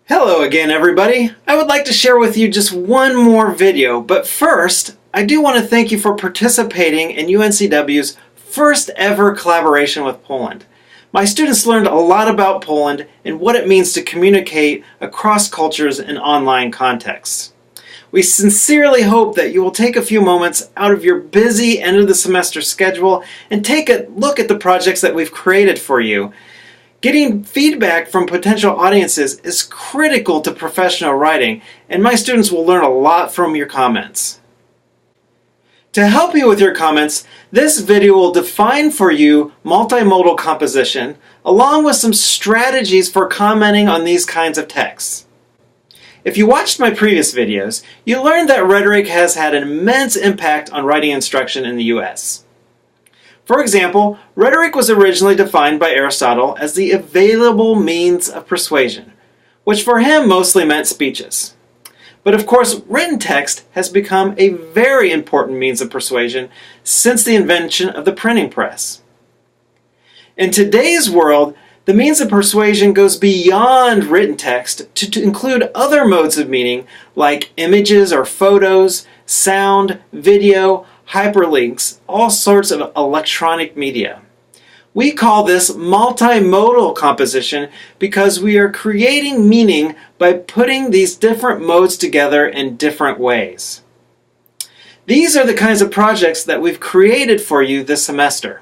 Hello again, everybody. I would like to share with you just one more video, but first, I do want to thank you for participating in UNCW's first ever collaboration with Poland. My students learned a lot about Poland and what it means to communicate across cultures in online contexts. We sincerely hope that you will take a few moments out of your busy end of the semester schedule and take a look at the projects that we've created for you. Getting feedback from potential audiences is critical to professional writing, and my students will learn a lot from your comments. To help you with your comments, this video will define for you multimodal composition, along with some strategies for commenting on these kinds of texts. If you watched my previous videos, you learned that rhetoric has had an immense impact on writing instruction in the US. For example, rhetoric was originally defined by Aristotle as the available means of persuasion, which for him mostly meant speeches. But of course, written text has become a very important means of persuasion since the invention of the printing press. In today's world, the means of persuasion goes beyond written text to include other modes of meaning like images or photos, sound, video, hyperlinks, all sorts of electronic media. We call this multimodal composition because we are creating meaning by putting these different modes together in different ways. These are the kinds of projects that we've created for you this semester.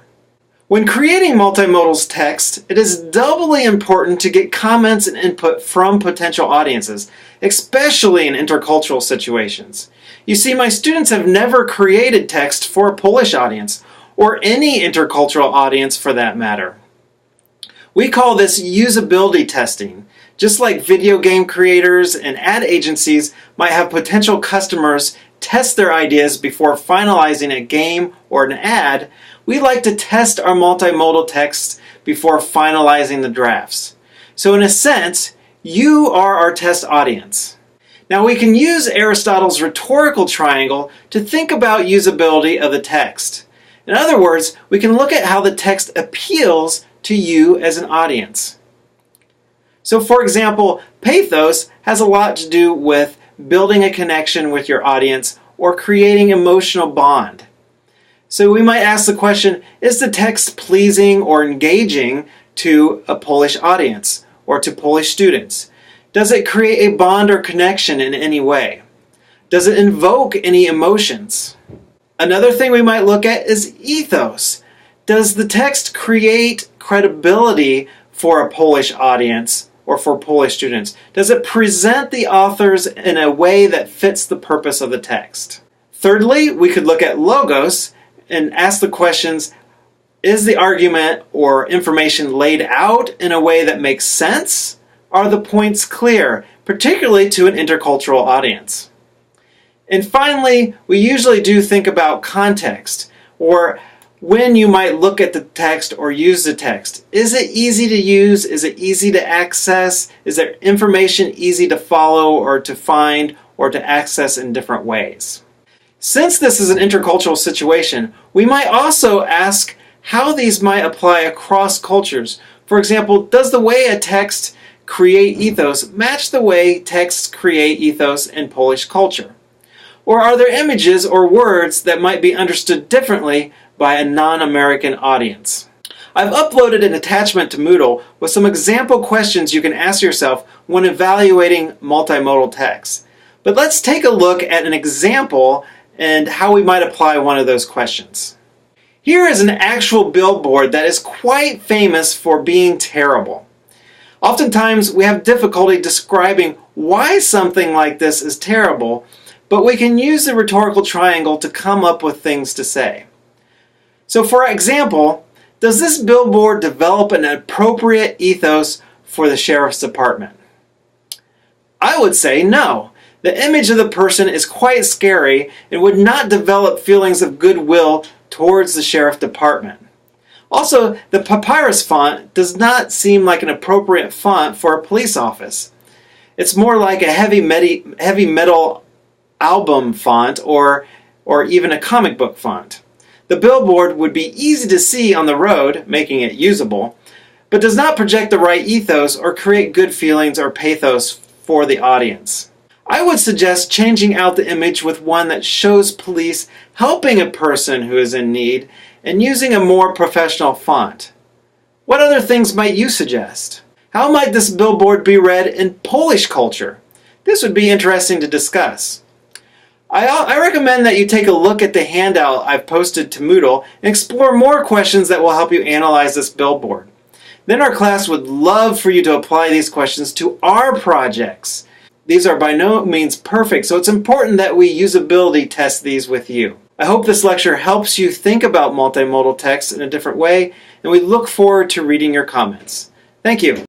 When creating multimodal text, it is doubly important to get comments and input from potential audiences, especially in intercultural situations. You see, my students have never created text for a Polish audience, or any intercultural audience for that matter. We call this usability testing. Just like video game creators and ad agencies might have potential customers test their ideas before finalizing a game or an ad, we like to test our multimodal texts before finalizing the drafts. So in a sense, you are our test audience. Now we can use Aristotle's rhetorical triangle to think about usability of the text. In other words, we can look at how the text appeals to you as an audience. So for example, pathos has a lot to do with building a connection with your audience or creating emotional bond. So we might ask the question, is the text pleasing or engaging to a Polish audience or to Polish students? Does it create a bond or connection in any way? Does it invoke any emotions? Another thing we might look at is ethos. Does the text create credibility for a Polish audience or for Polish students? Does it present the authors in a way that fits the purpose of the text? Thirdly, we could look at logos and ask the questions, is the argument or information laid out in a way that makes sense? Are the points clear, particularly to an intercultural audience? And finally, we usually do think about context, or when you might look at the text or use the text. Is it easy to use? Is it easy to access? Is there information easy to follow or to find or to access in different ways? Since this is an intercultural situation, we might also ask how these might apply across cultures. For example, does the way a text create ethos match the way texts create ethos in Polish culture? Or are there images or words that might be understood differently by a non-American audience? I've uploaded an attachment to Moodle with some example questions you can ask yourself when evaluating multimodal text. But let's take a look at an example and how we might apply one of those questions. Here is an actual billboard that is quite famous for being terrible. Oftentimes we have difficulty describing why something like this is terrible, but we can use the rhetorical triangle to come up with things to say. So for example, does this billboard develop an appropriate ethos for the sheriff's department? I would say no. The image of the person is quite scary and would not develop feelings of goodwill towards the sheriff department. Also, the papyrus font does not seem like an appropriate font for a police office. It's more like a heavy metal album font or even a comic book font. The billboard would be easy to see on the road, making it usable, but does not project the right ethos or create good feelings or pathos for the audience. I would suggest changing out the image with one that shows police helping a person who is in need and using a more professional font. What other things might you suggest? How might this billboard be read in Polish culture? This would be interesting to discuss. I recommend that you take a look at the handout I've posted to Moodle and explore more questions that will help you analyze this billboard. Then our class would love for you to apply these questions to our projects. These are by no means perfect, so it's important that we usability test these with you. I hope this lecture helps you think about multimodal text in a different way, and we look forward to reading your comments. Thank you.